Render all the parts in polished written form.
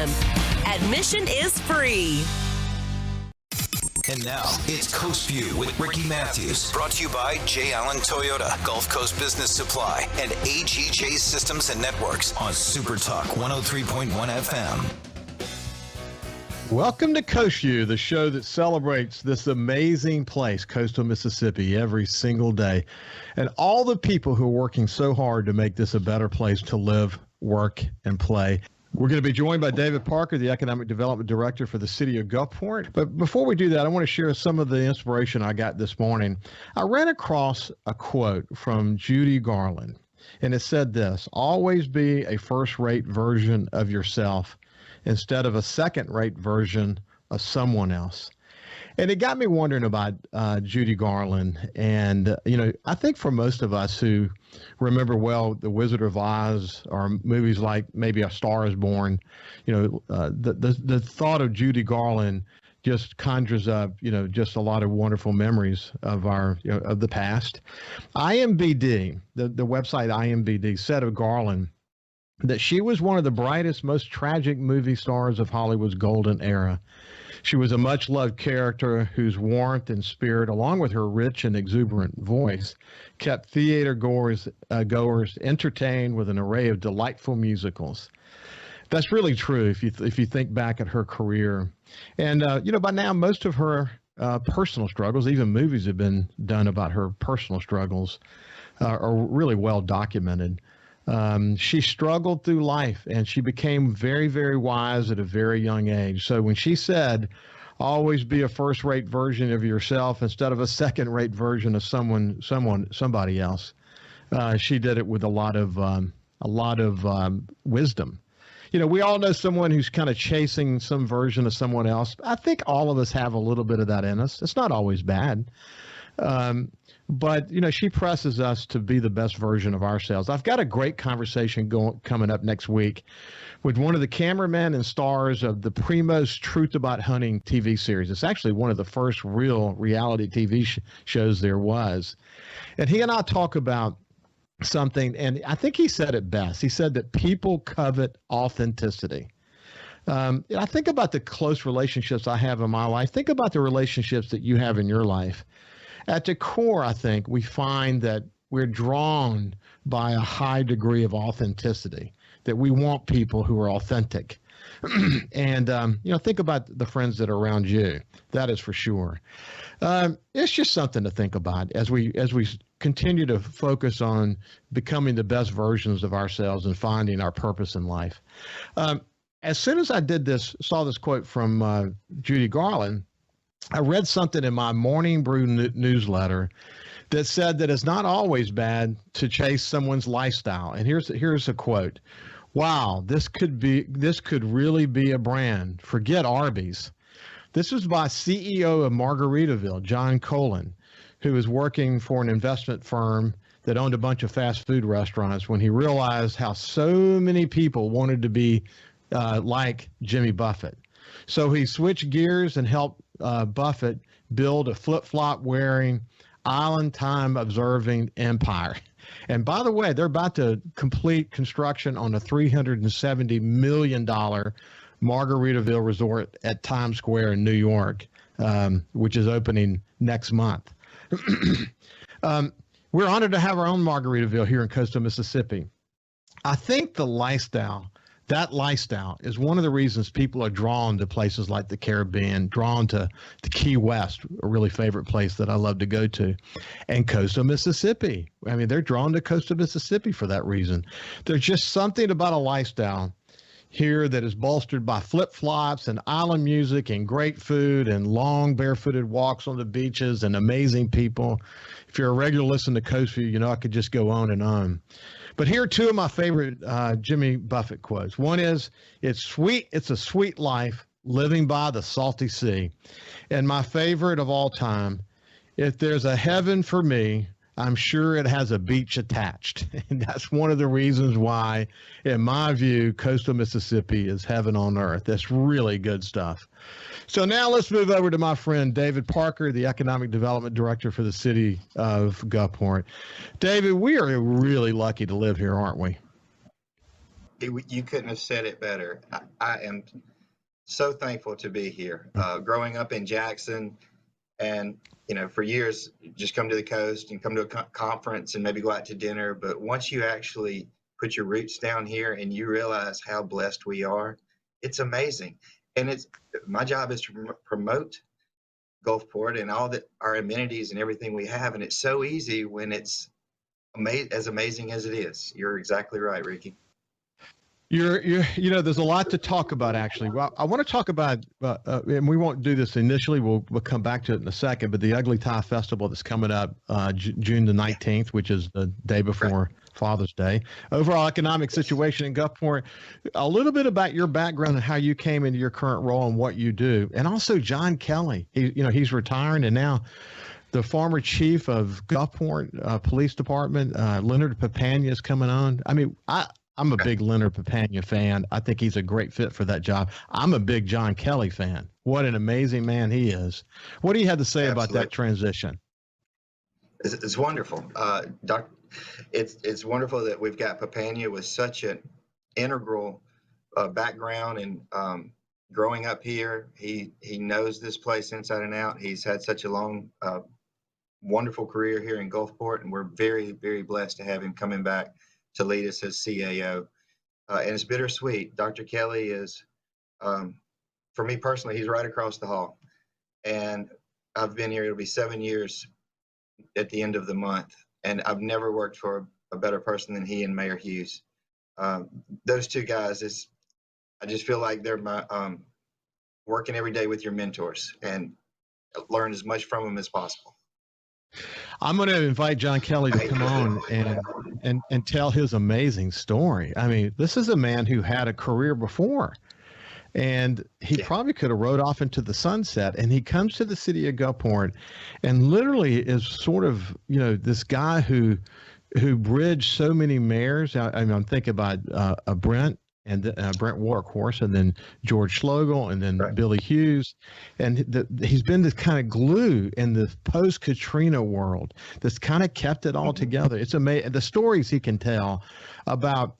FM. Admission is free. And now, it's Coast Vue with Ricky Matthews. Brought to you by J. Allen Toyota, Gulf Coast Business Supply, and AGJ Systems and Networks on SuperTalk 103.1 FM. Welcome to Coast Vue, the show that celebrates this amazing place, coastal Mississippi, every single day. And all the people who are working so hard to make this a better place to live, work, and play. We're going to be joined by David Parker, the Economic Development Director for the City of Gulfport. But before we do that, I want to share some of the inspiration I got this morning. I ran across a quote from Judy Garland, and it said this: always be a first-rate version of yourself instead of a second-rate version of someone else. And it got me wondering about Judy Garland. And, I think for most of us who remember well The Wizard of Oz or movies like maybe A Star is Born, the thought of Judy Garland just conjures up, just a lot of wonderful memories of of the past. IMBD, the website IMBD, said of Garland that she was one of the brightest, most tragic movie stars of Hollywood's golden era. She was a much-loved character whose warmth and spirit, along with her rich and exuberant voice, kept theater goers entertained with an array of delightful musicals. That's really true if you think back at her career. And, by now, most of her personal struggles, even movies have been done about her personal struggles, are really well documented. She struggled through life, and she became very, very wise at a very young age. So when she said, always be a first-rate version of yourself instead of a second-rate version of somebody else, she did it with a lot of wisdom. We all know someone who's kind of chasing some version of someone else. I think all of us have a little bit of that in us. It's not always bad. But, she presses us to be the best version of ourselves. I've got a great conversation coming up next week with one of the cameramen and stars of the Primo's Truth About Hunting TV series. It's actually one of the first real reality TV shows there was. And he and I talk about something, and I think he said it best. He said that people covet authenticity. I think about the close relationships I have in my life. Think about the relationships that you have in your life. At the core, I think we find that we're drawn by a high degree of authenticity, that we want people who are authentic. And, think about the friends that are around you. That is for sure. It's just something to think about as we continue to focus on becoming the best versions of ourselves and finding our purpose in life. As soon as I saw this quote from Judy Garland, I read something in my Morning Brew newsletter that said that it's not always bad to chase someone's lifestyle. And here's a quote. Wow, this could really be a brand. Forget Arby's. This was by CEO of Margaritaville, John Colin, who was working for an investment firm that owned a bunch of fast food restaurants when he realized how so many people wanted to be like Jimmy Buffett. So he switched gears and helped Buffett build a flip-flop wearing, island time observing empire. And by the way, they're about to complete construction on a $370 million Margaritaville resort at Times Square in New York, which is opening next month. We're honored to have our own Margaritaville here in coastal Mississippi. I think that lifestyle is one of the reasons people are drawn to places like the Caribbean, drawn to the Key West, a really favorite place that I love to go to, and coastal Mississippi. I mean, they're drawn to coastal Mississippi for that reason. There's just something about a lifestyle here that is bolstered by flip-flops and island music and great food and long barefooted walks on the beaches and amazing people. If you're a regular listener to Coast Vue, I could just go on and on. But here are two of my favorite Jimmy Buffett quotes. One is, it's a sweet life living by the salty sea. And my favorite of all time, if there's a heaven for me, I'm sure it has a beach attached. And that's one of the reasons why, in my view, coastal Mississippi is heaven on earth. That's really good stuff. So now let's move over to my friend David Parker, the Economic Development Director for the City of Gulfport. David, we are really lucky to live here, aren't we? You couldn't have said it better. I am so thankful to be here. Growing up in Jackson, and for years, just come to the coast and come to a conference and maybe go out to dinner. But once you actually put your roots down here and you realize how blessed we are, it's amazing. And my job is to promote Gulfport and all our amenities and everything we have. And it's so easy when it's as amazing as it is. You're exactly right, Ricky. There's a lot to talk about, actually. Well, I want to talk about, and we won't do this initially. We'll come back to it in a second. But the Ugly Tie Festival that's coming up June the 19th, which is the day before Father's Day. Overall economic situation in Gulfport. A little bit about your background and how you came into your current role and what you do, and also John Kelly. He's retiring, and now the former chief of Gulfport Police Department, Leonard Papania, is coming on. I mean, I'm a big Leonard Papania fan. I think he's a great fit for that job. I'm a big John Kelly fan. What an amazing man he is. What do you have to say about that transition? It's wonderful. It's wonderful that we've got Papania with such an integral background and growing up here. He knows this place inside and out. He's had such a long, wonderful career here in Gulfport, and we're very, very blessed to have him coming back to lead us as CAO. And it's bittersweet. Dr. Kelly is, for me personally, he's right across the hall. And I've been here, it'll be 7 years at the end of the month. And I've never worked for a better person than he and Mayor Hughes. Those two guys, I just feel like they're my, working every day with your mentors and learn as much from them as possible. I'm going to invite John Kelly to come on and tell his amazing story. I mean, this is a man who had a career before, and he probably could have rode off into the sunset, and he comes to the city of Gulfport and literally is sort of, this guy who bridged so many mayors. I'm thinking about Brent. And Brent Workhorse, and then George Schlogel, and then Billy Hughes. And he's been this kind of glue in the post-Katrina world that's kind of kept it all together. It's amazing. The stories he can tell about,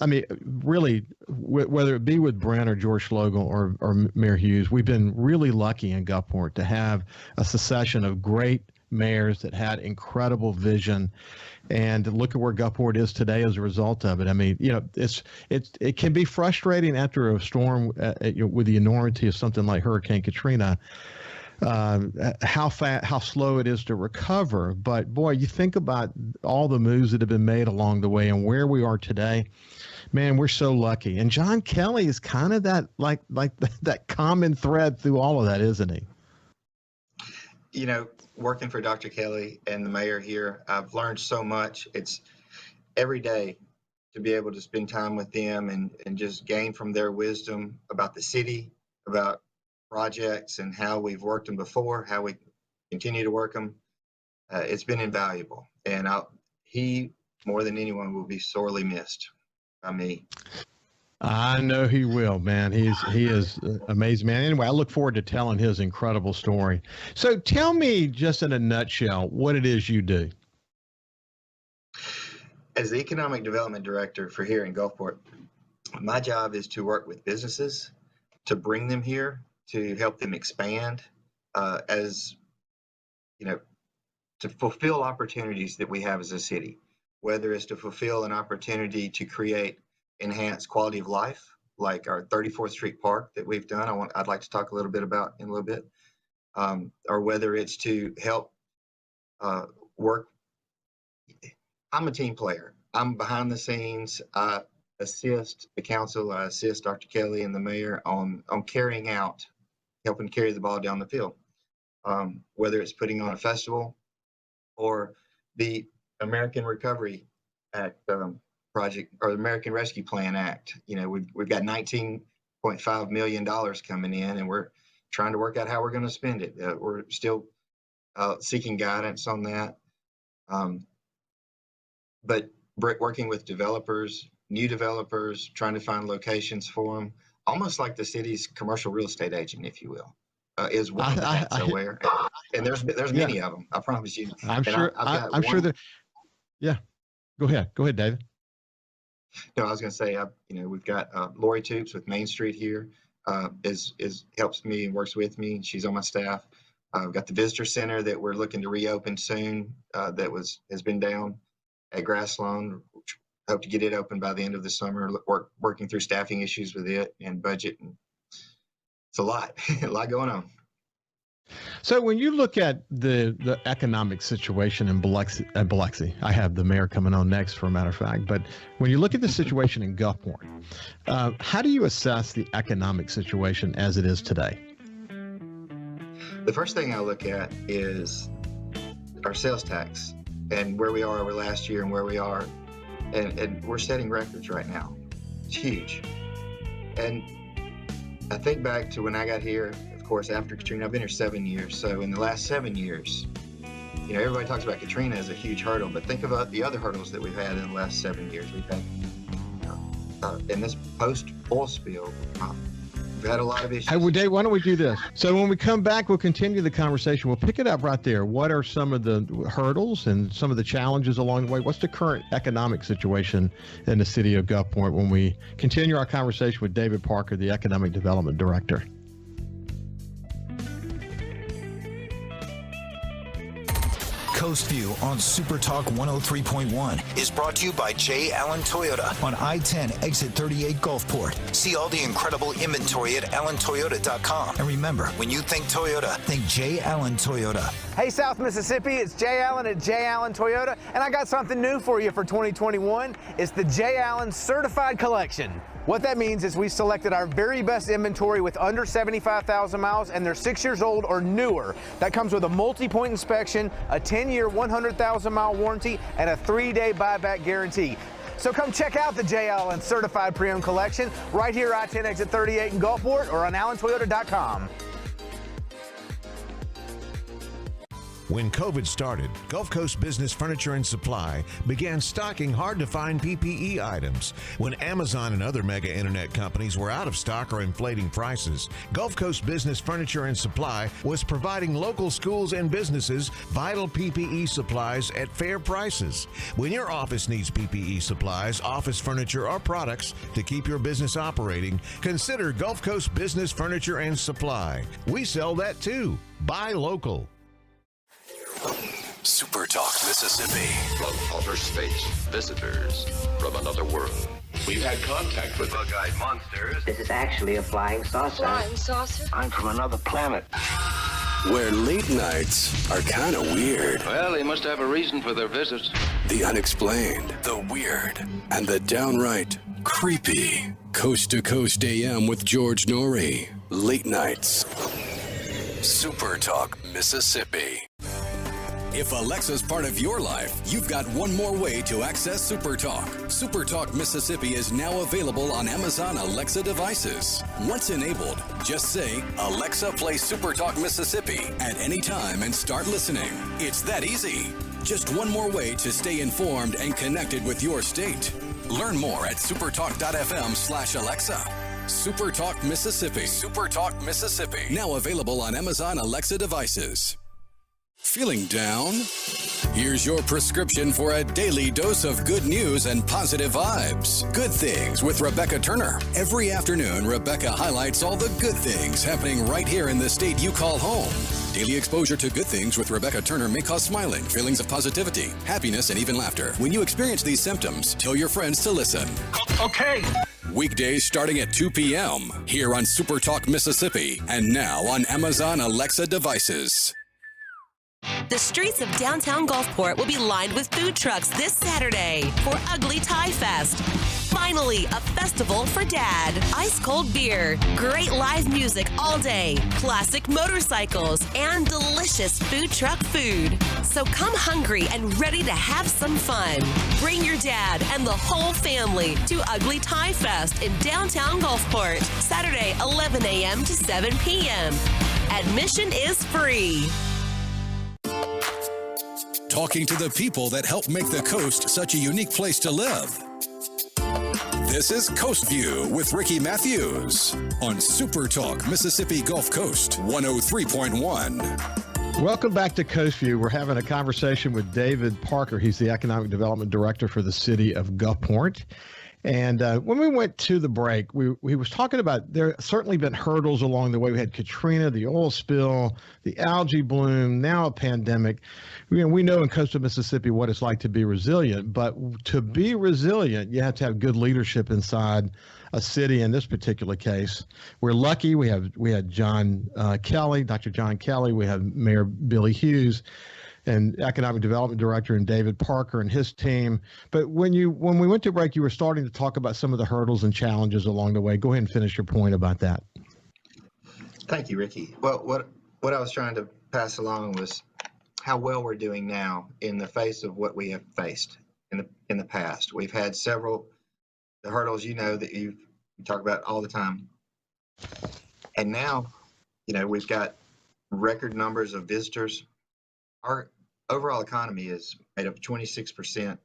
really, whether it be with Brent or George Schlogel or Mayor Hughes, we've been really lucky in Gulfport to have a succession of great mayors that had incredible vision, and look at where Gulfport is today as a result of it. I mean, it can be frustrating after a storm with the enormity of something like Hurricane Katrina, how slow it is to recover. But boy, you think about all the moves that have been made along the way and where we are today. Man, we're so lucky. And John Kelly is kind of that like that common thread through all of that, isn't he? Working for Dr. Kelly and the mayor here, I've learned so much. It's every day to be able to spend time with them and just gain from their wisdom about the city, about projects and how we've worked them before, how we continue to work them. It's been invaluable. And he, more than anyone, will be sorely missed by me. I know he will, man. He is amazing, man. Anyway, I look forward to telling his incredible story. So tell me, just in a nutshell, what it is you do. As the Economic Development Director for here in Gulfport, my job is to work with businesses, to bring them here, to help them expand, to fulfill opportunities that we have as a city, whether it's to fulfill an opportunity to create enhanced quality of life, like our 34th Street Park that we've done. I'd like to talk a little bit about in a little bit, or whether it's to help work. I'm a team player. I'm behind the scenes. I assist the council. I assist Dr. Kelly and the mayor on carrying out, helping carry the ball down the field, whether it's putting on a festival or the American Recovery Act project or the American Rescue Plan Act. We've got $19.5 million coming in, and we're trying to work out how we're going to spend it. We're still seeking guidance on that. But working with developers, new developers, trying to find locations for them, almost like the city's commercial real estate agent, if you will, is one that's aware. And there's many of them, I promise you. I'm sure that. Yeah. Go ahead, David. No, I was going to say, we've got Lori Toops with Main Street here, helps me and works with me. She's on my staff. We've got the visitor center that we're looking to reopen soon. Has been down at Grasslawn. Hope to get it open by the end of the summer. Working through staffing issues with it and budget, and it's a lot, a lot going on. So when you look at the economic situation in Biloxi, I have the mayor coming on next, for a matter of fact, but when you look at the situation in Gulfport, how do you assess the economic situation as it is today? The first thing I look at is our sales tax and where we are over last year and where we are, and we're setting records right now. It's huge. And I think back to when I got here, of course, after Katrina. I've been here 7 years. So in the last 7 years, everybody talks about Katrina as a huge hurdle, but think about the other hurdles that we've had in the last 7 years. We've had, in this post-oil spill, we've had a lot of issues. Hey, well, Dave, why don't we do this? So when we come back, we'll continue the conversation. We'll pick it up right there. What are some of the hurdles and some of the challenges along the way? What's the current economic situation in the city of Gulfport when we continue our conversation with David Parker, the Economic Development Director? Coast View on SuperTalk 103.1 is brought to you by J. Allen Toyota on I-10 exit 38 Gulfport. See all the incredible inventory at allentoyota.com. And remember, when you think Toyota, think J. Allen Toyota. Hey, South Mississippi, it's J. Allen at J. Allen Toyota, and I got something new for you for 2021. It's the J. Allen Certified Collection. What that means is we selected our very best inventory with under 75,000 miles, and they're 6 years old or newer. That comes with a multi-point inspection, a 10-year, 100,000-mile warranty, and a 3-day buyback guarantee. So come check out the J. Allen Certified Pre-Owned Collection right here, I-10 exit 38 in Gulfport, or on allentoyota.com. When COVID started, Gulf Coast Business Furniture and Supply began stocking hard-to-find PPE items. When Amazon and other mega internet companies were out of stock or inflating prices, Gulf Coast Business Furniture and Supply was providing local schools and businesses vital PPE supplies at fair prices. When your office needs PPE supplies, office furniture, or products to keep your business operating, consider Gulf Coast Business Furniture and Supply. We sell that too. Buy local. SuperTalk Mississippi. From outer space, visitors from another world. We've had contact with bug-eyed monsters. This is actually a flying saucer. Flying saucer? I'm from another planet. Where late nights are kind of weird. Well, they must have a reason for their visits. The unexplained, the weird, and the downright creepy. Coast to Coast AM with George Norrie. Late nights. SuperTalk Mississippi. If Alexa's part of your life, you've got one more way to access SuperTalk. SuperTalk Mississippi is now available on Amazon Alexa devices. Once enabled, just say, Alexa, play SuperTalk Mississippi at any time and start listening. It's that easy. Just one more way to stay informed and connected with your state. Learn more at supertalk.fm/Alexa. SuperTalk Mississippi. SuperTalk Mississippi. Now available on Amazon Alexa devices. Feeling down? Here's your prescription for a daily dose of good news and positive vibes. Good Things with Rebecca Turner. Every afternoon, Rebecca highlights all the good things happening right here in the state you call home. Daily exposure to Good Things with Rebecca Turner may cause smiling, feelings of positivity, happiness, and even laughter. When you experience these symptoms, tell your friends to listen. Okay. Weekdays starting at 2 p.m. here on SuperTalk Mississippi and now on Amazon Alexa devices. The streets of downtown Gulfport will be lined with food trucks this Saturday for Ugly Tie Fest. Finally, a festival for Dad. Ice-cold beer, great live music all day, classic motorcycles, and delicious food truck food. So come hungry and ready to have some fun. Bring your dad and the whole family to Ugly Tie Fest in downtown Gulfport, Saturday, 11 a.m. to 7 p.m. Admission is free. Talking to the people that help make the coast such a unique place to live. This is Coast View with Ricky Matthews on SuperTalk Mississippi Gulf Coast 103.1. Welcome back to Coast View. We're having a conversation with David Parker. He's the Economic Development Director for the City of Gulfport. And when we went to the break, we was talking about there certainly been hurdles along the way. We had Katrina, the oil spill, the algae bloom, now a pandemic. We know in coastal Mississippi what it's like to be resilient, but to be resilient, you have to have good leadership inside a city. In this particular case, we're lucky. We had John Kelly, Dr. John Kelly. We have Mayor Billy Hughes, and Economic Development Director and David Parker and his team. But when we went to break, you were starting to talk about some of the hurdles and challenges along the way. Go ahead and finish your point about that. Thank you, Ricky. Well, what I was trying to pass along was how well we're doing now in the face of what we have faced in the past. We've had several the hurdles that you talk about all the time, and now we've got record numbers of visitors. Our overall economy is made up of 26%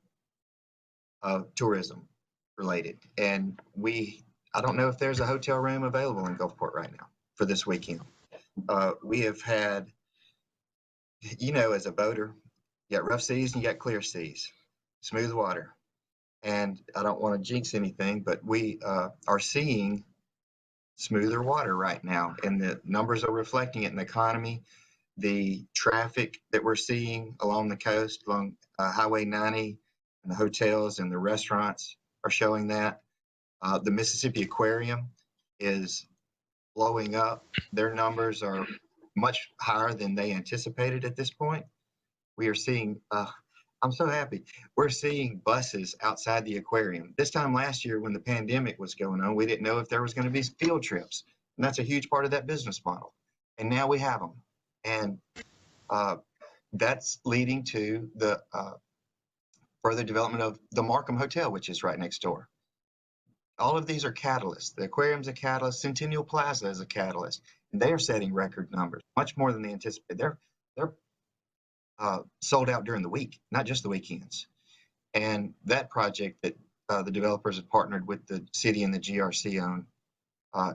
of tourism related. And I don't know if there's a hotel room available in Gulfport right now for this weekend. We have had, as a boater, you got rough seas and you got clear seas, smooth water. And I don't want to jinx anything, but we are seeing smoother water right now. And the numbers are reflecting it in the economy. The traffic that we're seeing along the coast, along Highway 90, and the hotels and the restaurants are showing that. The Mississippi Aquarium is blowing up. Their numbers are much higher than they anticipated at this point. We are seeing, I'm so happy, we're seeing buses outside the aquarium. This time last year when the pandemic was going on, we didn't know if there was going to be field trips. And that's a huge part of that business model. And now we have them. And that's leading to the further development of the Markham Hotel, which is right next door. All of these are catalysts. The aquarium's a catalyst. Centennial Plaza is a catalyst. And they are setting record numbers, much more than they anticipated. They're sold out during the week, not just the weekends. And that project that the developers have partnered with the city and the GRC on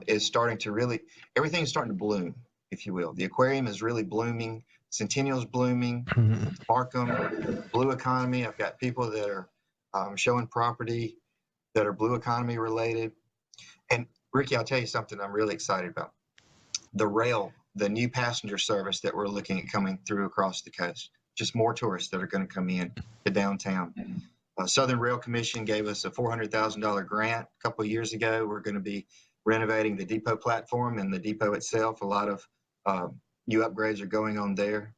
is starting to really, everything is starting to bloom, if you will. The aquarium is really blooming. Centennial's blooming. Markham, blue economy. I've got people that are showing property that are blue economy related. And Ricky, I'll tell you something I'm really excited about. The rail, the new passenger service that we're looking at coming through across the coast. Just more tourists that are going to come in to downtown. Southern Rail Commission gave us a $400,000 grant a couple of years ago. We're going to be renovating the depot platform and the depot itself. A lot of new upgrades are going on there.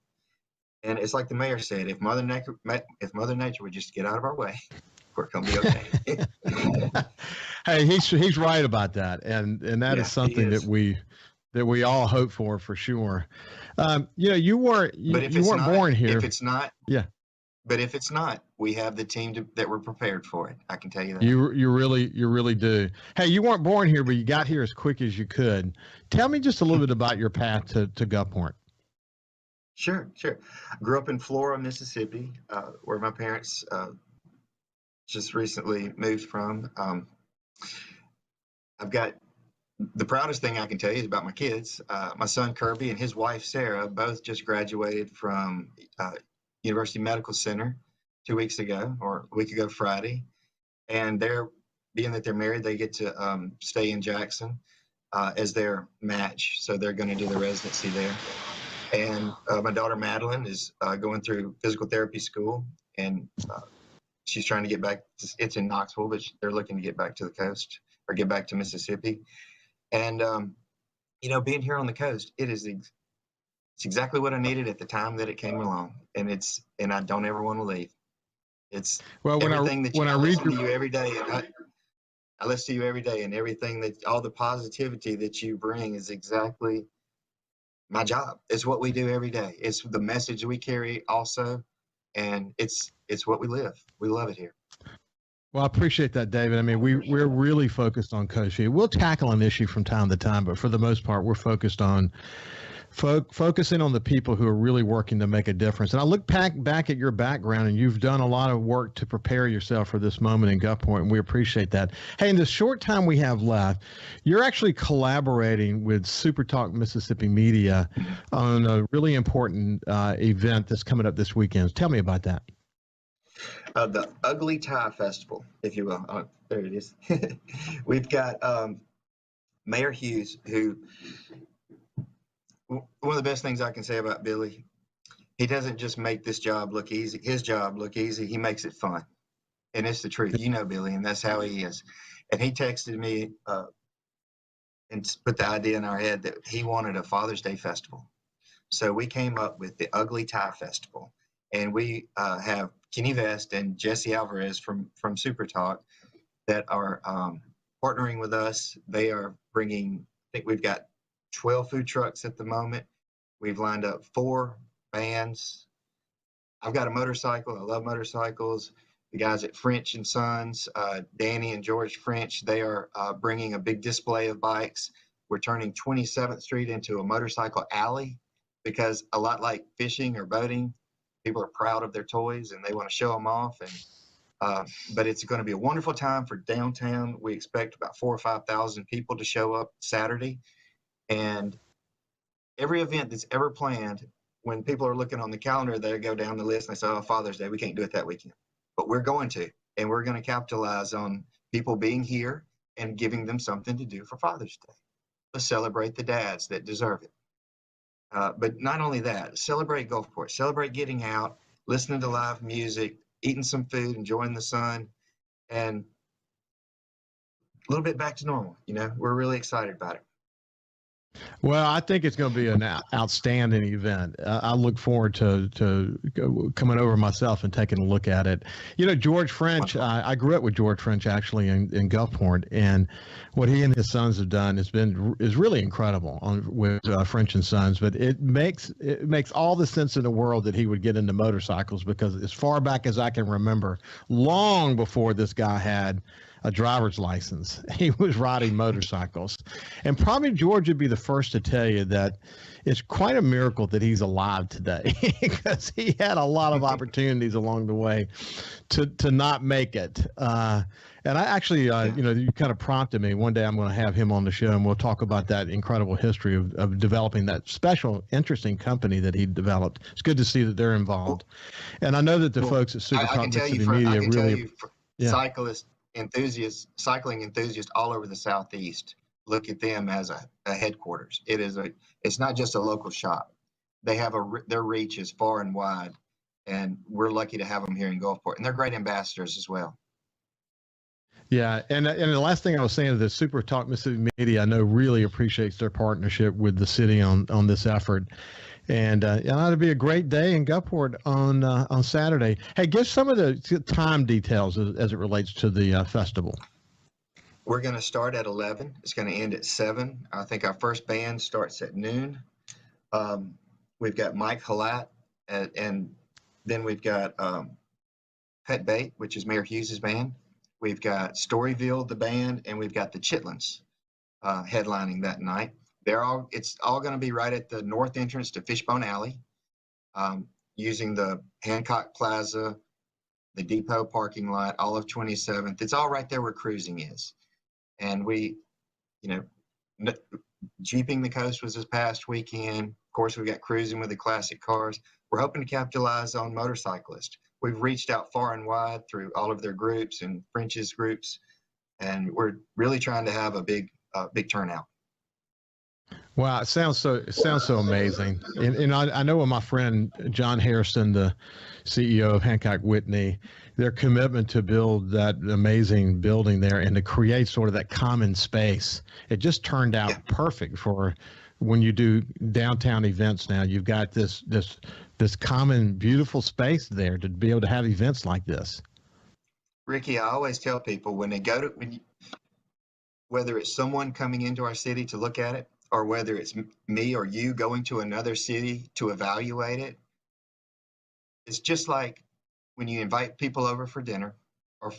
And it's like the mayor said, if Mother Nature would just get out of our way, we're going to be okay. Hey, he's right about that. And that is something that we all hope for sure. You weren't born here. If it's not, yeah. But if it's not, we have the team that we're prepared for it. I can tell you that. You really do. Hey, you weren't born here, but you got here as quick as you could. Tell me just a little bit about your path to Gulfport. Sure. Grew up in Flora, Mississippi, where my parents just recently moved from. I've got the proudest thing I can tell you is about my kids. My son Kirby and his wife Sarah both just graduated from University Medical Center 2 weeks ago, or a week ago Friday. And being that they're married, they get to stay in Jackson as their match. So they're going to do the residency there. And my daughter Madeline is going through physical therapy school, and she's trying to get back. It's in Knoxville, but they're looking to get back to the coast or get back to Mississippi. And, being here on the coast, it's exactly what I needed at the time that it came along. And I don't ever want to leave. It's everything I listen to you every day. And I listen to you every day, and everything all the positivity that you bring is exactly my job. It's what we do every day. It's the message we carry also. And it's what we live. We love it here. Well, I appreciate that, David. I mean, we're really focused on Coast Vue. We'll tackle an issue from time to time, but for the most part, we're focused on focusing on the people who are really working to make a difference. And I look back at your background, and you've done a lot of work to prepare yourself for this moment in Gulfport, and we appreciate that. Hey, in the short time we have left, you're actually collaborating with SuperTalk Mississippi Media on a really important event that's coming up this weekend. Tell me about that. The Ugly Tie Festival, if you will. Oh, there it is. We've got Mayor Hughes, who, one of the best things I can say about Billy, he doesn't just make this job look easy, his job look easy, he makes it fun. And it's the truth. You know Billy, and that's how he is. And he texted me and put the idea in our head that he wanted a Father's Day festival. So we came up with the Ugly Tie Festival. And we have Kenny Vest and Jesse Alvarez from SuperTalk that are partnering with us. They are bringing, I think we've got 12 food trucks at the moment. We've lined up 4 bands. I've got a motorcycle. I love motorcycles. The guys at French and Sons, Danny and George French, they are bringing a big display of bikes. We're turning 27th Street into a motorcycle alley because a lot like fishing or boating, people are proud of their toys and they want to show them off. And but it's going to be a wonderful time for downtown. We expect about 4,000 or 5,000 people to show up Saturday. And every event that's ever planned, when people are looking on the calendar, they go down the list and they say, oh, Father's Day, we can't do it that weekend. But we're going to, and we're going to capitalize on people being here and giving them something to do for Father's Day. Let's celebrate the dads that deserve it. But not only that, celebrate Gulfport, celebrate getting out, listening to live music, eating some food, enjoying the sun, and a little bit back to normal. You know, we're really excited about it. Well, I think it's going to be an outstanding event. I look forward to coming over myself and taking a look at it. You know, George French, I grew up with George French actually in Gulfport, and what he and his sons have done is really incredible with French and Sons. But it makes all the sense in the world that he would get into motorcycles, because as far back as I can remember, long before this guy had a driver's license, he was riding motorcycles. And probably George would be the first to tell you that it's quite a miracle that he's alive today, because he had a lot of opportunities along the way to not make it. And I actually, you know, you kind of prompted me. One day I'm going to have him on the show, and we'll talk about that incredible history of developing that special, interesting company that he developed. It's good to see that they're involved. And I know that the folks at SuperTalk Mississippi Media really, cycling enthusiasts all over the Southeast look at them as a headquarters. It's not just a local shop. They have their reach is far and wide, and we're lucky to have them here in Gulfport, and they're great ambassadors as well. Yeah, and the last thing I was saying is that SuperTalk Mississippi Media, I know, really appreciates their partnership with the city on this effort. And it'll be a great day in Gulfport on Saturday. Hey, give some of the time details as it relates to the festival. We're going to start at 11. It's going to end at 7. I think our first band starts at noon. We've got Mike Halat, and then we've got Pet Bait, which is Mayor Hughes's band. We've got Storyville, the band, and we've got the Chitlins headlining that night. It's all going to be right at the north entrance to Fishbone Alley, using the Hancock Plaza, the depot parking lot, all of 27th. It's all right there where cruising is. And we, you know, Jeeping the Coast was this past weekend. Of course, we've got cruising with the classic cars. We're hoping to capitalize on motorcyclists. We've reached out far and wide through all of their groups and French's groups, and we're really trying to have a big turnout. Wow, it sounds so amazing. And I know with my friend John Harrison, the CEO of Hancock Whitney, their commitment to build that amazing building there and to create sort of that common space, it just turned out perfect for when you do downtown events now. You've got this common, beautiful space there to be able to have events like this. Ricky, I always tell people when they go whether it's someone coming into our city to look at it, or whether it's me or you going to another city to evaluate it, it's just like when you invite people over for dinner or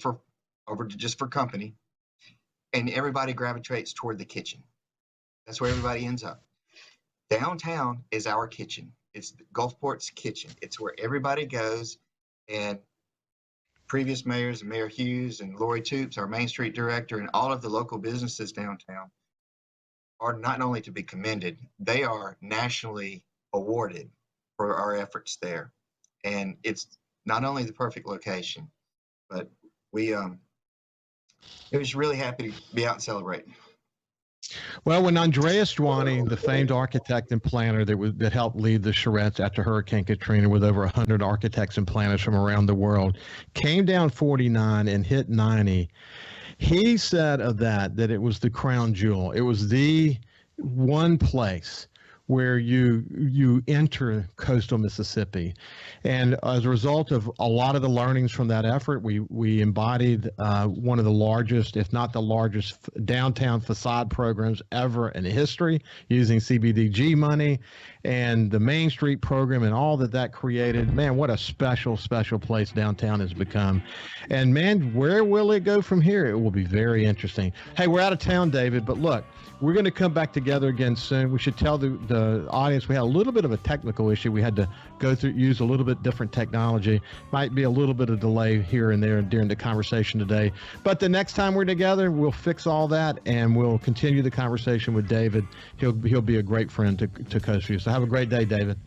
just for company, and everybody gravitates toward the kitchen. That's where everybody ends up. Downtown is our kitchen. It's Gulfport's kitchen. It's where everybody goes, and previous mayors, Mayor Hughes and Lori Toops, our Main Street director, and all of the local businesses downtown are not only to be commended, they are nationally awarded for our efforts there. And it's not only the perfect location, But we was really happy to be out and celebrating. Well, when Andreas Dwani, the famed architect and planner that helped lead the charrettes after Hurricane Katrina with over 100 architects and planners from around the world, came down 49 and hit 90, he said of that it was the crown jewel. It was the one place where you enter coastal Mississippi. And as a result of a lot of the learnings from that effort, we embodied one of the largest, if not the largest, downtown facade programs ever in history, using CBDG money and the Main Street program and all that created. Man, what a special place downtown has become. And man, where will it go from here? It will be very interesting. Hey, we're out of town, David, but look, we're going to come back together again soon. We should tell the audience we had a little bit of a technical issue. We had to use a little bit different technology. Might be a little bit of delay here and there during the conversation today. But the next time we're together, we'll fix all that and we'll continue the conversation with David. He'll be a great friend to Coast Vue. So have a great day, David.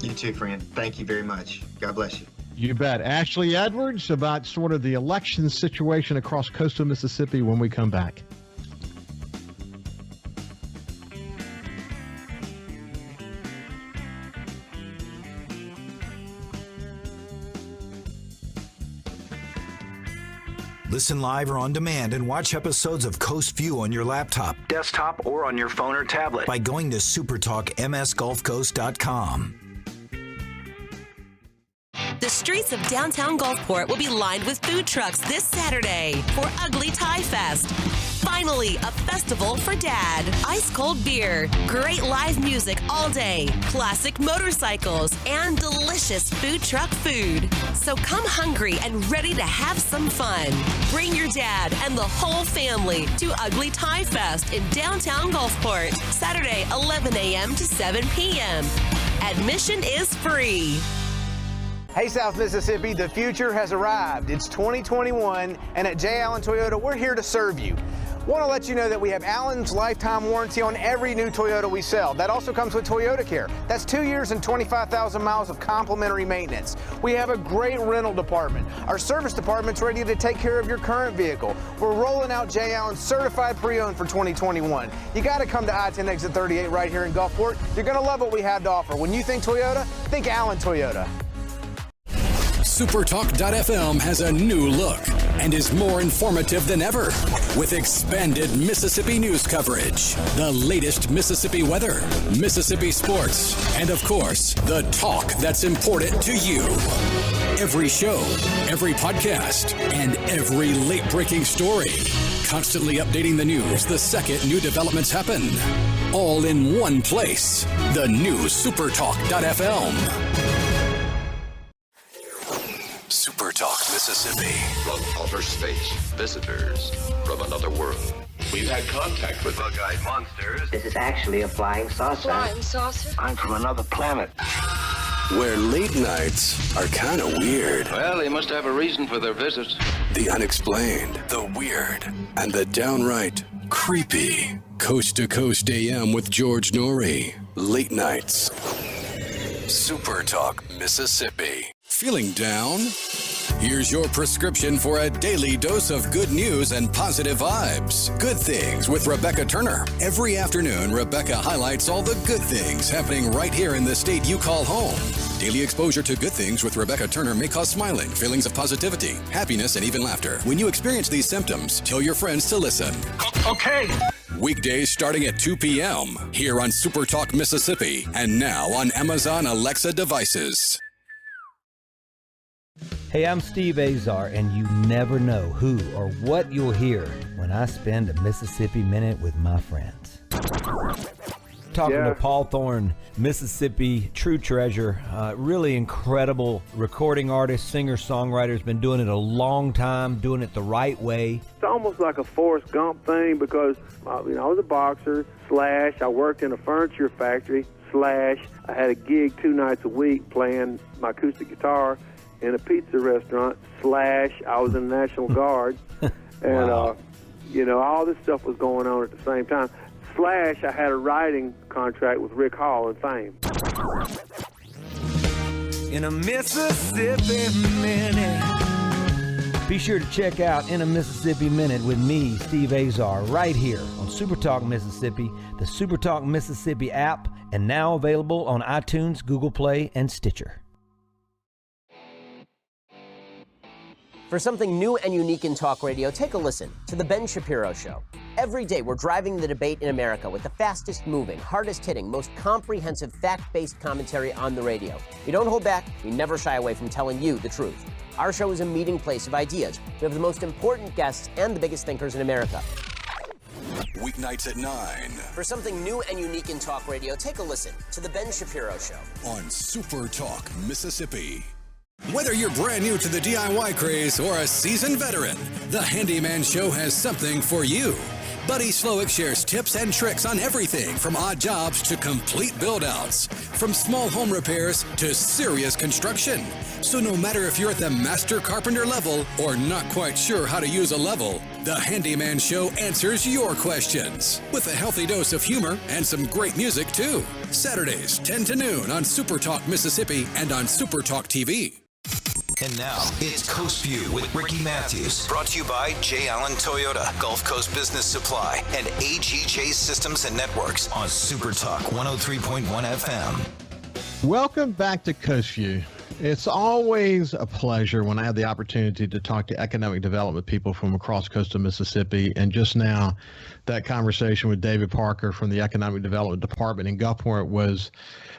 You too, friend. Thank you very much. God bless you. You bet. Ashley Edwards about sort of the election situation across coastal Mississippi when we come back. Listen live or on demand and watch episodes of Coast Vue on your laptop, desktop, or on your phone or tablet by going to SuperTalkMSGulfCoast.com. The streets of downtown Gulfport will be lined with food trucks this Saturday for Ugly Tie Fest. Finally, a festival for Dad. Ice-cold beer, great live music all day, classic motorcycles, and delicious food truck food. So come hungry and ready to have some fun. Bring your dad and the whole family to Ugly Tie Fest in downtown Gulfport, Saturday, 11 a.m. to 7 p.m. Admission is free. Hey, South Mississippi, the future has arrived. It's 2021, and at J. Allen Toyota, we're here to serve you. Want to let you know that we have Allen's lifetime warranty on every new Toyota we sell. That also comes with Toyota Care. That's 2 years and 25,000 miles of complimentary maintenance. We have a great rental department. Our service department's ready to take care of your current vehicle. We're rolling out J. Allen certified pre-owned for 2021. You got to come to I-10 exit 38 right here in Gulfport. You're going to love what we have to offer. When you think Toyota, think Allen Toyota. SuperTalk.fm has a new look and is more informative than ever with expanded Mississippi news coverage, the latest Mississippi weather, Mississippi sports, and of course, the talk that's important to you. Every show, every podcast, and every late-breaking story. Constantly updating the news the second new developments happen. All in one place. The new SuperTalk.fm. SuperTalk Mississippi. From outer space, visitors from another world. We've had contact with bug-eyed monsters. This is actually a flying saucer. Flying saucer? I'm from another planet. Where late nights are kind of weird. Well, they must have a reason for their visit. The unexplained, the weird, and the downright creepy. Coast to Coast AM with George Norrie. Late nights. SuperTalk Mississippi. Feeling down? Here's your prescription for a daily dose of good news and positive vibes. Good Things with Rebecca Turner. Every afternoon, Rebecca highlights all the good things happening right here in the state you call home. Daily exposure to Good Things with Rebecca Turner may cause smiling, feelings of positivity, happiness, and even laughter. When you experience these symptoms, tell your friends to listen. Okay. Weekdays starting at 2 p.m. here on SuperTalk Mississippi and now on Amazon Alexa devices. Hey, I'm Steve Azar, and you never know who or what you'll hear when I spend a Mississippi Minute with my friends. Talking to Paul Thorne, Mississippi true treasure, really incredible recording artist, singer, songwriter, has been doing it a long time, doing it the right way. It's almost like a Forrest Gump thing because, I was a boxer, / I worked in a furniture factory, / I had a gig 2 nights a week playing my acoustic guitar in a pizza restaurant, / I was in the National Guard, and, Wow. All this stuff was going on at the same time. / I had a writing contract with Rick Hall and Fame. In a Mississippi Minute, Be sure to check out In a Mississippi Minute with me, Steve Azar, right here on SuperTalk Mississippi, the SuperTalk Mississippi app, and now available on iTunes, Google Play, and Stitcher. For something new and unique in talk radio, take a listen to The Ben Shapiro Show. Every day, we're driving the debate in America with the fastest moving, hardest hitting, most comprehensive, fact-based commentary on the radio. We don't hold back. We never shy away from telling you the truth. Our show is a meeting place of ideas. We have the most important guests and the biggest thinkers in America. Weeknights at 9. For something new and unique in talk radio, take a listen to The Ben Shapiro Show. On Super Talk, Mississippi. Whether you're brand new to the DIY craze or a seasoned veteran, the Handyman Show has something for you. Buddy Slowick shares tips and tricks on everything from odd jobs to complete build-outs, from small home repairs to serious construction. So no matter if you're at the master carpenter level or not quite sure how to use a level, the Handyman Show answers your questions with a healthy dose of humor and some great music too. Saturdays, 10 to noon on Super Talk Mississippi and on Super Talk TV. And now, it's Coast Vue with Ricky Matthews. Brought to you by J. Allen Toyota, Gulf Coast Business Supply, and AGJ Systems and Networks on Super Talk 103.1 FM. Welcome back to Coast Vue. It's always a pleasure when I have the opportunity to talk to economic development people from across coastal Mississippi. And just now, that conversation with David Parker from the Economic Development Department in Gulfport was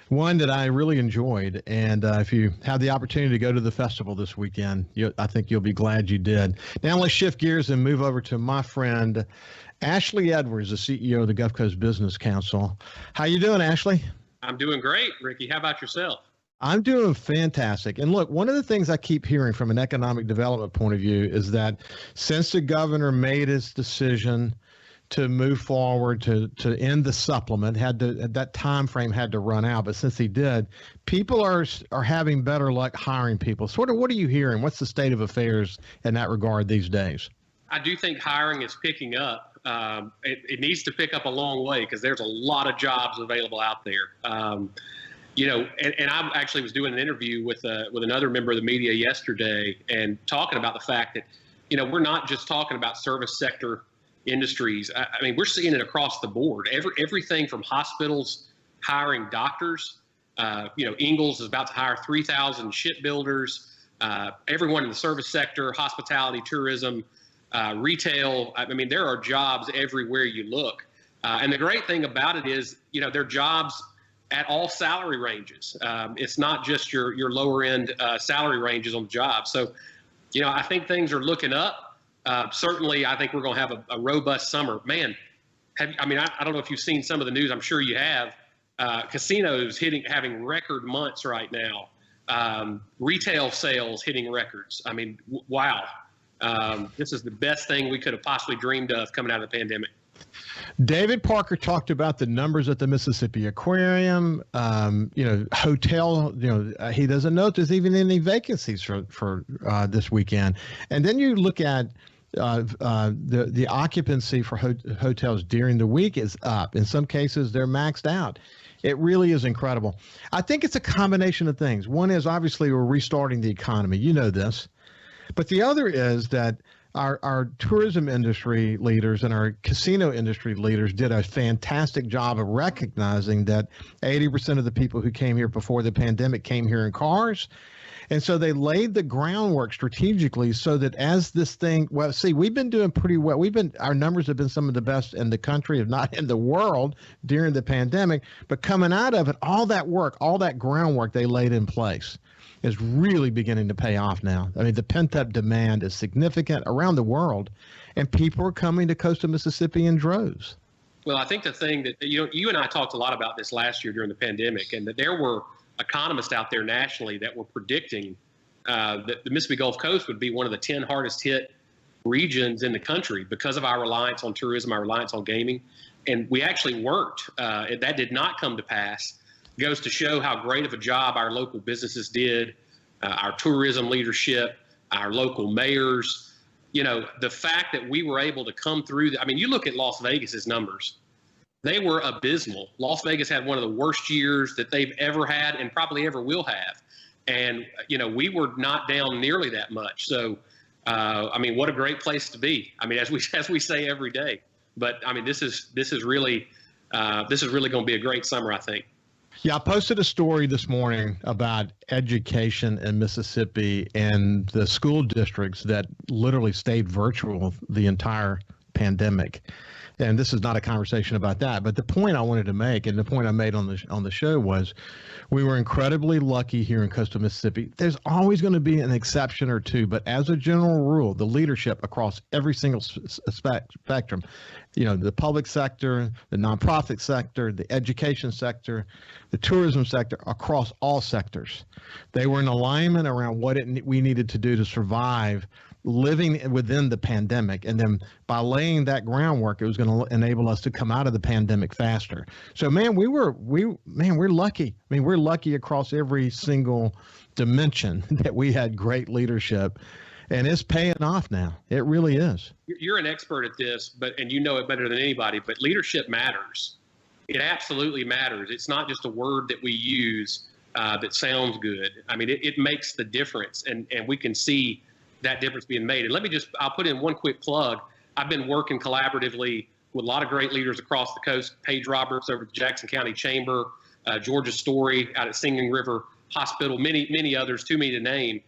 one that I really enjoyed. And if you have the opportunity to go to the festival this weekend, I think you'll be glad you did. Now let's shift gears and move over to my friend, Ashley Edwards, the CEO of the Gulf Coast Business Council. How you doing, Ashley? I'm doing great, Ricky. How about yourself? I'm doing fantastic. And look, one of the things I keep hearing from an economic development point of view is that since the governor made his decision to move forward to end the supplement, that time frame had to run out. But since he did, people are having better luck hiring people. Sort of, what are you hearing? What's the state of affairs in that regard these days? I do think hiring is picking up. It needs to pick up a long way because there's a lot of jobs available out there. And I actually was doing an interview with another member of the media yesterday and talking about the fact that, we're not just talking about service sector industries. I mean, we're seeing it across the board. Everything from hospitals hiring doctors. Ingalls is about to hire 3,000 shipbuilders. Everyone in the service sector, hospitality, tourism, retail. I mean, there are jobs everywhere you look. And the great thing about it is, they're jobs at all salary ranges. It's not just your lower end salary ranges on the job. So, I think things are looking up. Certainly, I think we're going to have a robust summer. Man, I don't know if you've seen some of the news. I'm sure you have. Casinos having record months right now. Retail sales hitting records. I mean, wow. This is the best thing we could have possibly dreamed of coming out of the pandemic. David Parker talked about the numbers at the Mississippi Aquarium, hotel, he doesn't know if there's even any vacancies for this weekend. And then you look at the occupancy for hotels during the week is up. In some cases, they're maxed out. It really is incredible. I think it's a combination of things. One is obviously we're restarting the economy. You know this. But the other is that our tourism industry leaders and our casino industry leaders did a fantastic job of recognizing that 80% of the people who came here before the pandemic came here in cars. And so they laid the groundwork strategically so that as this thing, we've been doing pretty well. Our numbers have been some of the best in the country, if not in the world, during the pandemic. But coming out of it, all that work, all that groundwork they laid in place is really beginning to pay off now. I mean, the pent-up demand is significant around the world, and people are coming to coastal Mississippi in droves. Well, I think the thing that, you and I talked a lot about this last year during the pandemic, and that there were economists out there nationally that were predicting that the Mississippi Gulf Coast would be one of the 10 hardest hit regions in the country because of our reliance on tourism, our reliance on gaming. And we actually weren't. That did not come to pass. Goes to show how great of a job our local businesses did, our tourism leadership, our local mayors. The fact that we were able to come through. You look at Las Vegas's numbers. They were abysmal. Las Vegas had one of the worst years that they've ever had and probably ever will have. And, we were not down nearly that much. So, I mean, what a great place to be. I mean, as we say every day. But I mean, this is really going to be a great summer, I think. Yeah, I posted a story this morning about education in Mississippi and the school districts that literally stayed virtual the entire pandemic. And this is not a conversation about that, but the point I wanted to make, and the point I made on the show, was we were incredibly lucky here in coastal Mississippi. There's always going to be an exception or two, but as a general rule, the leadership across every single spectrum, the public sector, the nonprofit sector, the education sector, the tourism sector, across all sectors, they were in alignment around what we needed to do to survive living within the pandemic. And then by laying that groundwork, it was going to enable us to come out of the pandemic faster. So, man, we're lucky. I mean, we're lucky across every single dimension that we had great leadership, and it's paying off now. It really is. You're an expert at this, and you know it better than anybody, but leadership matters. It absolutely matters. It's not just a word that we use that sounds good. I mean, it makes the difference, and we can see that difference being made. And I'll put in one quick plug. I've been working collaboratively with a lot of great leaders across the coast. Paige Roberts over at the Jackson County Chamber, Georgia Story out at Singing River Hospital, many others, too many to name,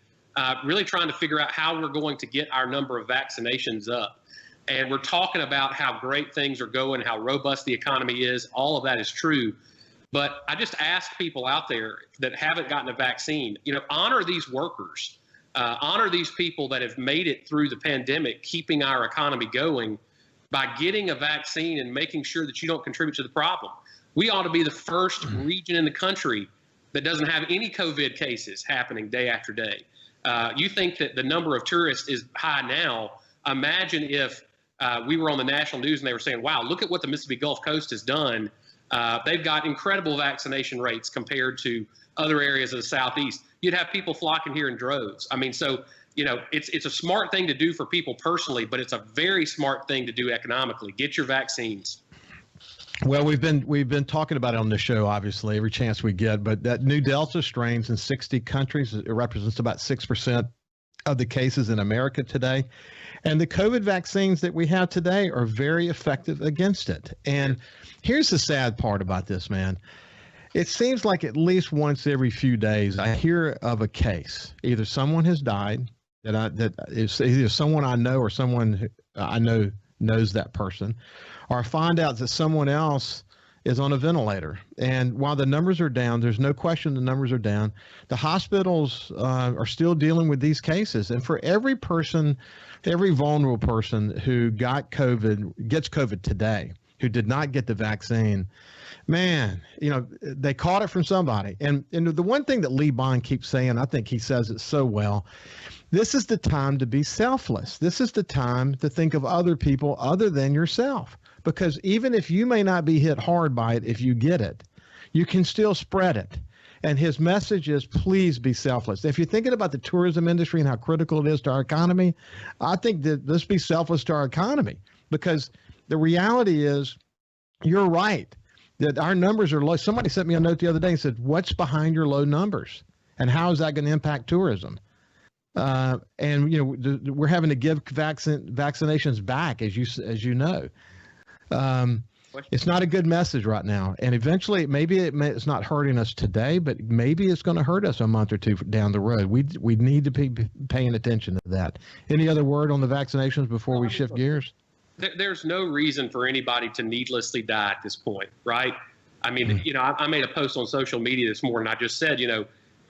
really trying to figure out how we're going to get our number of vaccinations up. And we're talking about how great things are going, how robust the economy is. All of that is true. But I just ask people out there that haven't gotten a vaccine, honor these workers. Honor these people that have made it through the pandemic, keeping our economy going by getting a vaccine and making sure that you don't contribute to the problem. We ought to be the first region in the country that doesn't have any COVID cases happening day after day. You think that the number of tourists is high now. Imagine if we were on the national news and they were saying, wow, look at what the Mississippi Gulf Coast has done. They've got incredible vaccination rates compared to other areas of the Southeast. You'd have people flocking here in droves. I mean, so, it's a smart thing to do for people personally, but it's a very smart thing to do economically. Get your vaccines. Well, we've been talking about it on the show, obviously, every chance we get, but that new Delta strain's in 60 countries. It represents about 6% of the cases in America today. And the COVID vaccines that we have today are very effective against it. And here's the sad part about this, man. It seems like at least once every few days I hear of a case. Either someone has died, that is either someone I know or someone who I know knows that person, or I find out that someone else is on a ventilator. And while the numbers are down, there's no question the numbers are down. The hospitals are still dealing with these cases. And for every person, every vulnerable person who gets COVID today, who did not get the vaccine, man, they caught it from somebody. And the one thing that Lee Bond keeps saying, I think he says it so well, this is the time to be selfless. This is the time to think of other people other than yourself. Because even if you may not be hit hard by it, if you get it, you can still spread it. And his message is, please be selfless. If you're thinking about the tourism industry and how critical it is to our economy, I think that let's be selfless to our economy. Because the reality is, you're right, that our numbers are low. Somebody sent me a note the other day and said, what's behind your low numbers? And how is that going to impact tourism? And we're having to give vaccinations back, as you know. It's not a good message right now. And eventually, it's not hurting us today, but maybe it's going to hurt us a month or two down the road. We need to be paying attention to that. Any other word on the vaccinations before we shift gears? There's no reason for anybody to needlessly die at this point, right? I mean, I made a post on social media this morning. I just said,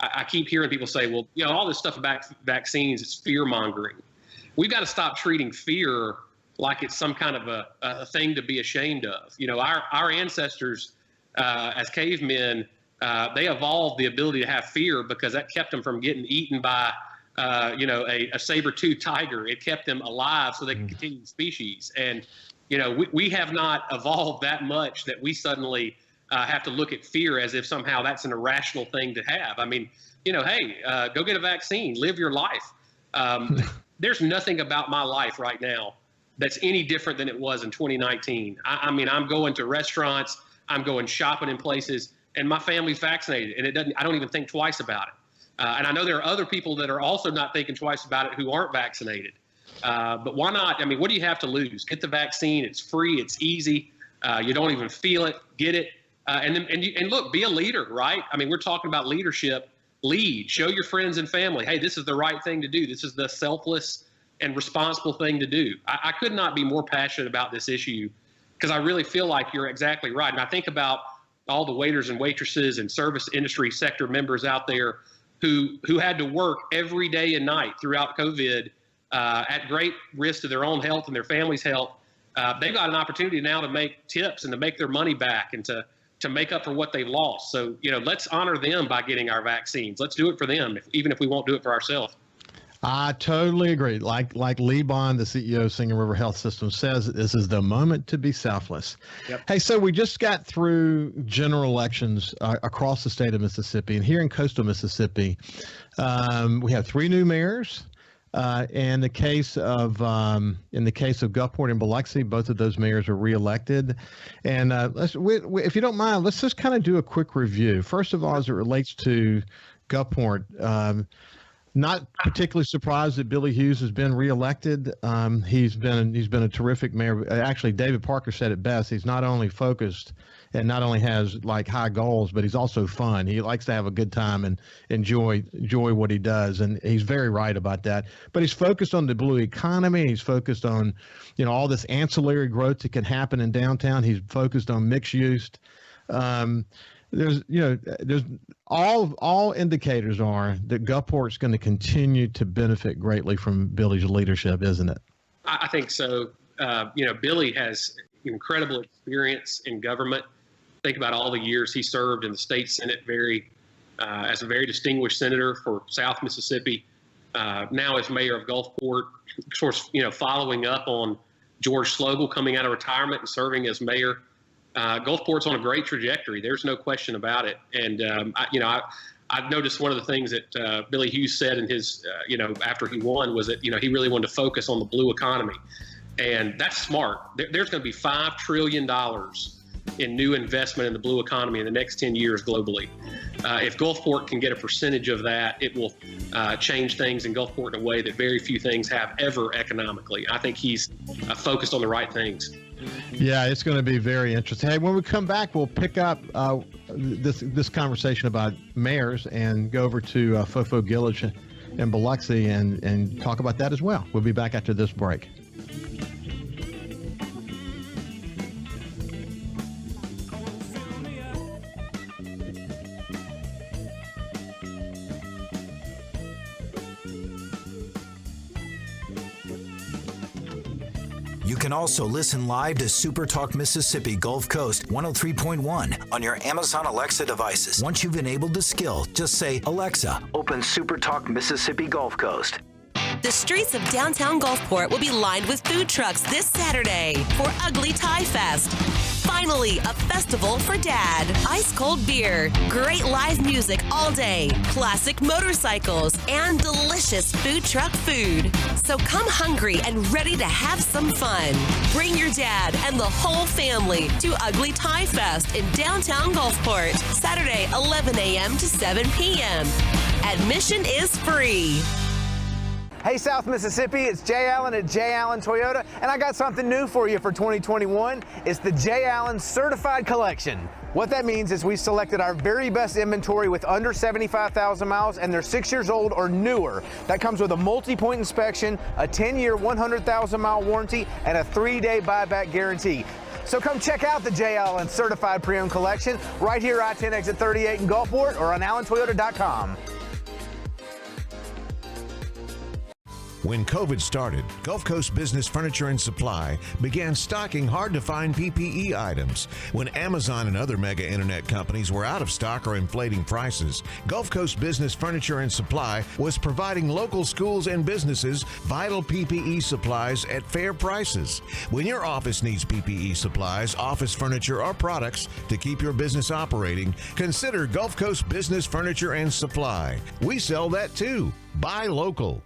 I keep hearing people say, well, all this stuff about vaccines, it's fear mongering. We've got to stop treating fear like it's some kind of a thing to be ashamed of. Our ancestors, as cavemen, they evolved the ability to have fear because that kept them from getting eaten by, a saber-toothed tiger. It kept them alive so they could continue the species. And, we have not evolved that much that we suddenly have to look at fear as if somehow that's an irrational thing to have. I mean, hey, go get a vaccine, live your life. There's nothing about my life right now that's any different than it was in 2019. I mean, I'm going to restaurants, I'm going shopping in places, and my family's vaccinated, and I don't even think twice about it. And I know there are other people that are also not thinking twice about it who aren't vaccinated. But why not? I mean, what do you have to lose? Get the vaccine. It's free. It's easy. You don't even feel it. Get it. And look, be a leader, right? I mean, we're talking about leadership. Lead. Show your friends and family, hey, this is the right thing to do. This is the selfless and responsible thing to do. I could not be more passionate about this issue because I really feel like you're exactly right. And I think about all the waiters and waitresses and service industry sector members out there who had to work every day and night throughout COVID at great risk to their own health and their family's health. They've got an opportunity now to make tips and to make their money back and to make up for what they've lost. So, let's honor them by getting our vaccines. Let's do it for them, even if we won't do it for ourselves. I totally agree. Like Lee Bond, the CEO of Singing River Health System, says, this is the moment to be selfless. Yep. Hey, so we just got through general elections across the state of Mississippi, and here in coastal Mississippi, we have 3 new mayors. In the case of Gulfport and Biloxi, both of those mayors are reelected. And if you don't mind, let's just kind of do a quick review. First of all, as it relates to Gulfport, not particularly surprised that Billy Hughes has been reelected. He's been a terrific mayor. Actually, David Parker said it best. He's not only focused and not only has like high goals, but he's also fun. He likes to have a good time and enjoy what he does, and he's very right about that. But he's focused on the blue economy. He's focused on, all this ancillary growth that can happen in downtown. He's focused on mixed use. There's all indicators are that Gulfport's going to continue to benefit greatly from Billy's leadership, isn't it? I think so. Billy has incredible experience in government. Think about all the years he served in the state Senate, as a very distinguished senator for South Mississippi. Now as mayor of Gulfport, of course, following up on George Slogel coming out of retirement and serving as mayor. Gulfport's on a great trajectory. There's no question about it. And I've noticed one of the things that Billy Hughes said in his, after he won was that he really wanted to focus on the blue economy, and that's smart. There's going to be $5 trillion in new investment in the blue economy in the next 10 years globally. If Gulfport can get a percentage of that, it will change things in Gulfport in a way that very few things have ever economically. I think he's focused on the right things. Yeah, it's going to be very interesting. Hey, when we come back, we'll pick up this conversation about mayors and go over to Fofo Gillage and Biloxi and talk about that as well. We'll be back after this break. You can also listen live to SuperTalk Mississippi Gulf Coast 103.1 on your Amazon Alexa devices. Once you've enabled the skill, just say, Alexa, open SuperTalk Mississippi Gulf Coast. The streets of downtown Gulfport will be lined with food trucks this Saturday for Ugly Tie Fest. Finally, a festival for Dad. Ice-cold beer, great live music all day, classic motorcycles, and delicious food truck food. So come hungry and ready to have some fun. Bring your dad and the whole family to Ugly Tie Fest in downtown Gulfport, Saturday, 11 a.m. to 7 p.m. Admission is free. Hey, South Mississippi, it's Jay Allen at Jay Allen Toyota, and I got something new for you for 2021. It's the Jay Allen Certified Collection. What that means is we selected our very best inventory with under 75,000 miles, and they're 6 years old or newer. That comes with a multi-point inspection, a 10-year, 100,000-mile warranty, and a 3-day buyback guarantee. So come check out the Jay Allen Certified Pre-Owned Collection right here, I-10 exit 38 in Gulfport, or on allentoyota.com. When COVID started, Gulf Coast Business Furniture and Supply began stocking hard-to-find PPE items. When Amazon and other mega internet companies were out of stock or inflating prices, Gulf Coast Business Furniture and Supply was providing local schools and businesses vital PPE supplies at fair prices. When your office needs PPE supplies, office furniture, or products to keep your business operating, consider Gulf Coast Business Furniture and Supply. We sell that too. Buy local.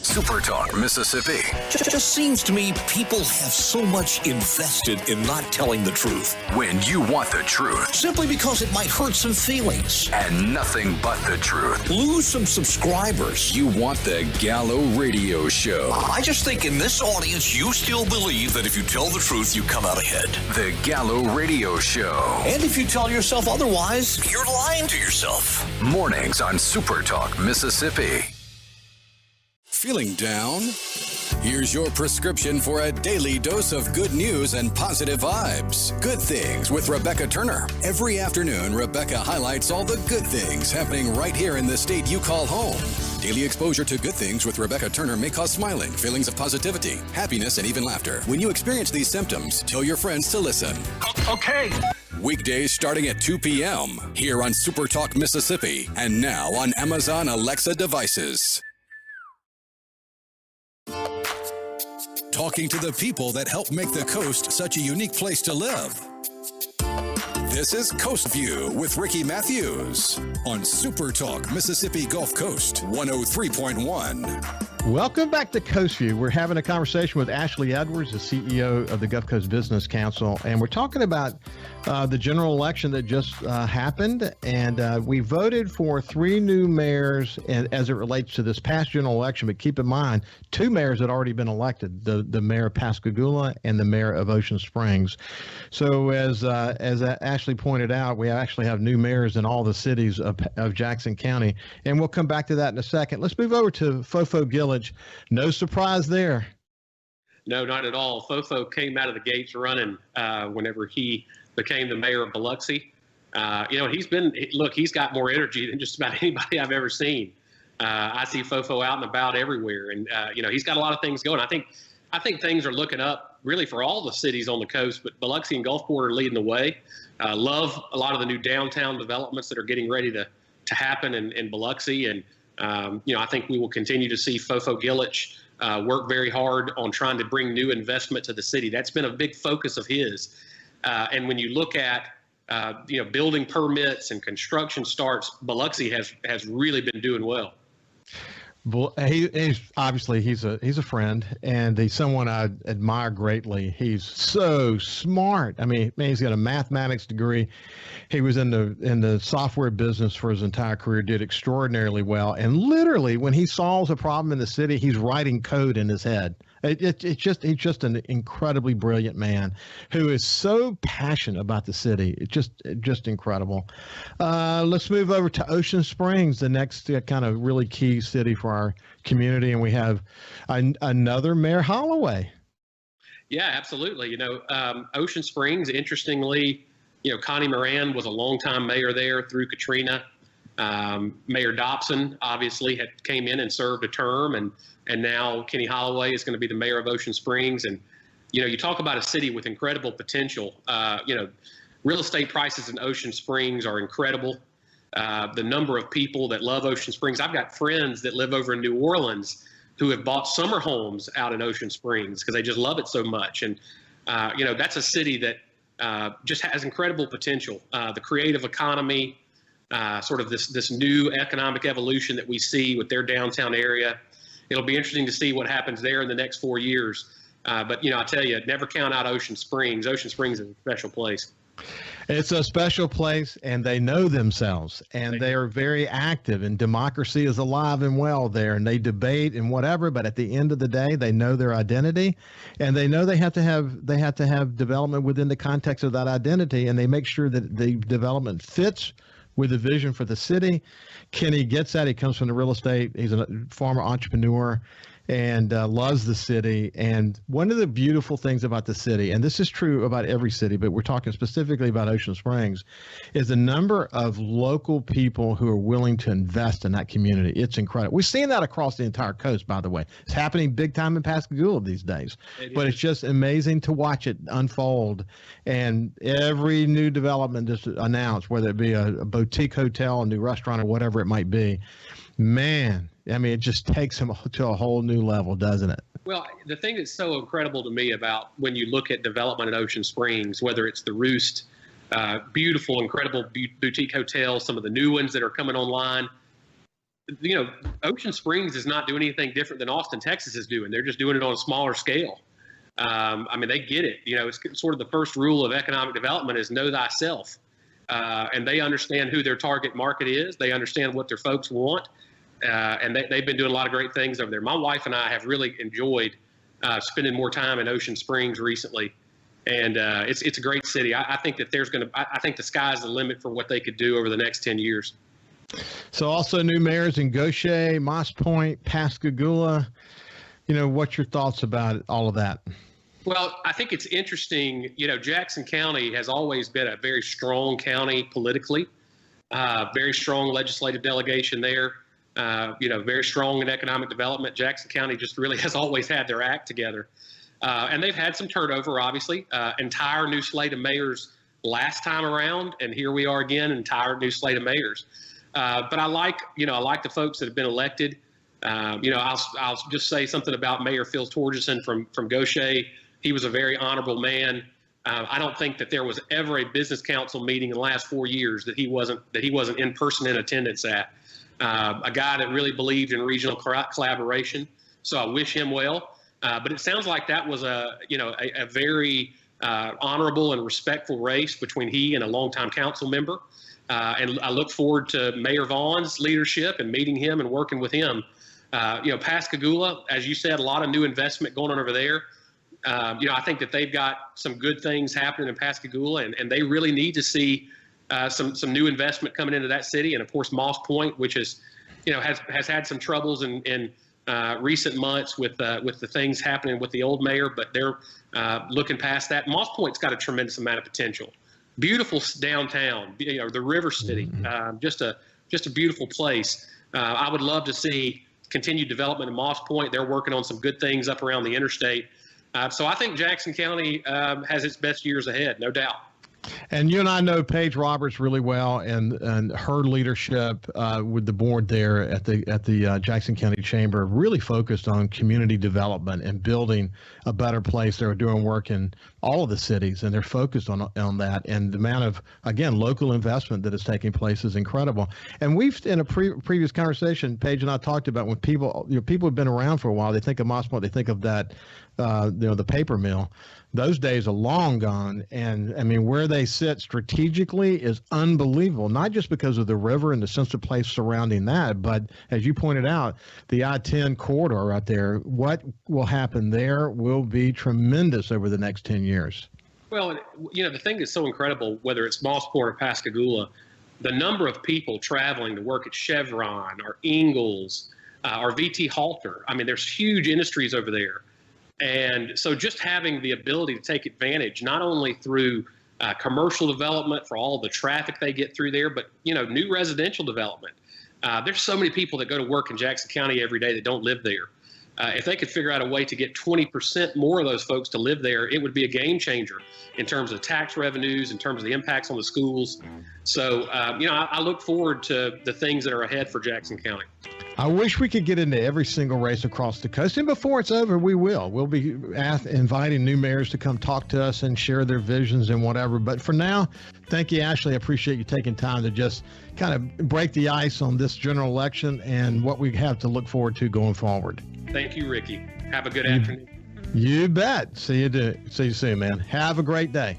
SuperTalk Mississippi. Just seems to me people have so much invested in not telling the truth. When you want the truth. Simply because it might hurt some feelings. And nothing but the truth. Lose some subscribers. You want the Gallo Radio Show. I just think in this audience, you still believe that if you tell the truth, you come out ahead. The Gallo Radio Show. And if you tell yourself otherwise, you're lying to yourself. Mornings on SuperTalk Mississippi. Feeling down? Here's your prescription for a daily dose of good news and positive vibes. Good Things with Rebecca Turner. Every afternoon, Rebecca highlights all the good things happening right here in the state you call home. Daily exposure to Good Things with Rebecca Turner may cause smiling, feelings of positivity, happiness, and even laughter. When you experience these symptoms, tell your friends to listen. Okay. Weekdays starting at 2 p.m. here on SuperTalk Mississippi and now on Amazon Alexa devices. Talking to the people that help make the coast such a unique place to live. This is Coast View with Ricky Matthews on SuperTalk Mississippi Gulf Coast 103.1. Welcome back to Coast View. We're having a conversation with Ashley Edwards, the CEO of the Gulf Coast Business Council, and we're talking about the general election that just happened, and we voted for 3 new mayors as it relates to this past general election. But keep in mind, 2 mayors had already been elected: the mayor of Pascagoula and the mayor of Ocean Springs. So as Ashley pointed out, we actually have new mayors in all the cities of Jackson County, and we'll come back to that in a second. Let's move over to Fofo Gillage. No surprise there. No, not at all. Fofo came out of the gates running whenever he became the mayor of Biloxi. He's got more energy than just about anybody I've ever seen. I see Fofo out and about everywhere, and he's got a lot of things going. I think things are looking up really for all the cities on the coast, but Biloxi and Gulfport are leading the way. Love a lot of the new downtown developments that are getting ready to happen in Biloxi, and I think we will continue to see Fofo Gillage work very hard on trying to bring new investment to the city. That's been a big focus of his. And when you look at building permits and construction starts, Biloxi has really been doing well. Well, he's obviously he's a friend, and he's someone I admire greatly. He's so smart. I mean, he's got a mathematics degree. He was in the software business for his entire career, did extraordinarily well. And literally, when he solves a problem in the city, he's writing code in his head. He's just an incredibly brilliant man who is so passionate about the city. It's just incredible. Let's move over to Ocean Springs, the next kind of really key city for our community, and we have another Mayor Holloway. Yeah, absolutely. Ocean Springs, interestingly, Connie Moran was a longtime mayor there through Katrina. Mayor Dobson obviously came in and served a term, and now Kenny Holloway is going to be the mayor of Ocean Springs. And you talk about a city with incredible potential. Real estate prices in Ocean Springs are incredible. The number of people that love Ocean Springs. I've got friends that live over in New Orleans who have bought summer homes out in Ocean Springs because they just love it so much. And that's a city that just has incredible potential. The creative economy, sort of this new economic evolution that we see with their downtown area. It'll be interesting to see what happens there in the next 4 years. But I tell you, never count out Ocean Springs. Ocean Springs is a special place. It's a special place, and they know themselves, and they are very active, and democracy is alive and well there, and they debate and whatever, but at the end of the day, they know their identity, and they know they have to have development within the context of that identity, and they make sure that the development fits with the vision for the city. Kenny gets that. He comes from the real estate. He's a former entrepreneur and loves the city. And one of the beautiful things about the city, and this is true about every city, but we're talking specifically about Ocean Springs, is the number of local people who are willing to invest in that community. It's incredible. We've seen that across the entire coast, by the way. It's happening big time in Pascagoula these days. But it's just amazing to watch it unfold. And every new development just announced, whether it be a boutique hotel, a new restaurant, or whatever it might be, man, I mean, it just takes them to a whole new level, doesn't it? Well, the thing that's so incredible to me about when you look at development in Ocean Springs, whether it's the Roost, beautiful, incredible boutique hotels, some of the new ones that are coming online, Ocean Springs is not doing anything different than Austin, Texas is doing. They're just doing it on a smaller scale. They get it. It's sort of the first rule of economic development is know thyself. And they understand who their target market is. They understand what their folks want. And they've been doing a lot of great things over there. My wife and I have really enjoyed spending more time in Ocean Springs recently. And it's a great city. I think that I think the sky's the limit for what they could do over the next 10 years. So also new mayors in Gaucher, Moss Point, Pascagoula. What's your thoughts about all of that? Well, I think it's interesting. Jackson County has always been a very strong county politically, very strong legislative delegation there, very strong in economic development. Jackson County just really has always had their act together. And they've had some turnover, obviously, entire new slate of mayors last time around. And here we are again, entire new slate of mayors. But I like the folks that have been elected. I'll just say something about Mayor Phil Torgerson from Gaucher. He was a very honorable man. I don't think that there was ever a business council meeting in the last 4 years that he wasn't in person in attendance at. A guy that really believed in regional collaboration. So I wish him well. But it sounds like that was a very honorable and respectful race between he and a longtime council member. And I look forward to Mayor Vaughn's leadership and meeting him and working with him. Pascagoula, as you said, a lot of new investment going on over there. I think that they've got some good things happening in Pascagoula, and they really need to see some new investment coming into that city. And of course, Moss Point, which has had some troubles in recent months with the things happening with the old mayor, but they're looking past that. Moss Point's got a tremendous amount of potential. Beautiful downtown, the River City, just a beautiful place. I would love to see continued development in Moss Point. They're working on some good things up around the interstate. So I think Jackson County has its best years ahead, no doubt. And you and I know Paige Roberts really well, and her leadership with the board there at the Jackson County Chamber really focused on community development and building a better place. They're doing work in all of the cities, and they're focused on that. And the amount of, again, local investment that is taking place is incredible. And we've, in a previous conversation, Paige and I talked about when people have been around for a while, they think of Moss Point, they think of that, the paper mill. Those days are long gone. And I mean, where they sit strategically is unbelievable, not just because of the river and the sense of place surrounding that, but as you pointed out, the I-10 corridor right there, what will happen there will be tremendous over the next 10 years. Well, the thing that's so incredible, whether it's Moss Point or Pascagoula, the number of people traveling to work at Chevron or Ingalls or VT Halter. I mean, there's huge industries over there. And so just having the ability to take advantage, not only through commercial development for all the traffic they get through there, but, new residential development. There's so many people that go to work in Jackson County every day that don't live there. If they could figure out a way to get 20% more of those folks to live there, it would be a game changer in terms of tax revenues, in terms of the impacts on the schools. So, I look forward to the things that are ahead for Jackson County. I wish we could get into every single race across the coast. And before it's over, we will. We'll be inviting new mayors to come talk to us and share their visions and whatever. But for now, thank you, Ashley. I appreciate you taking time to just kind of break the ice on this general election and what we have to look forward to going forward. Thank you, Ricky. Have a good afternoon. You bet. See you soon, man. Have a great day.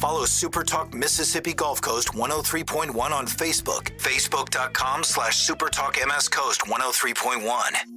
Follow SuperTalk Mississippi Gulf Coast 103.1 on Facebook. Facebook.com/SuperTalk MS Coast 103.1.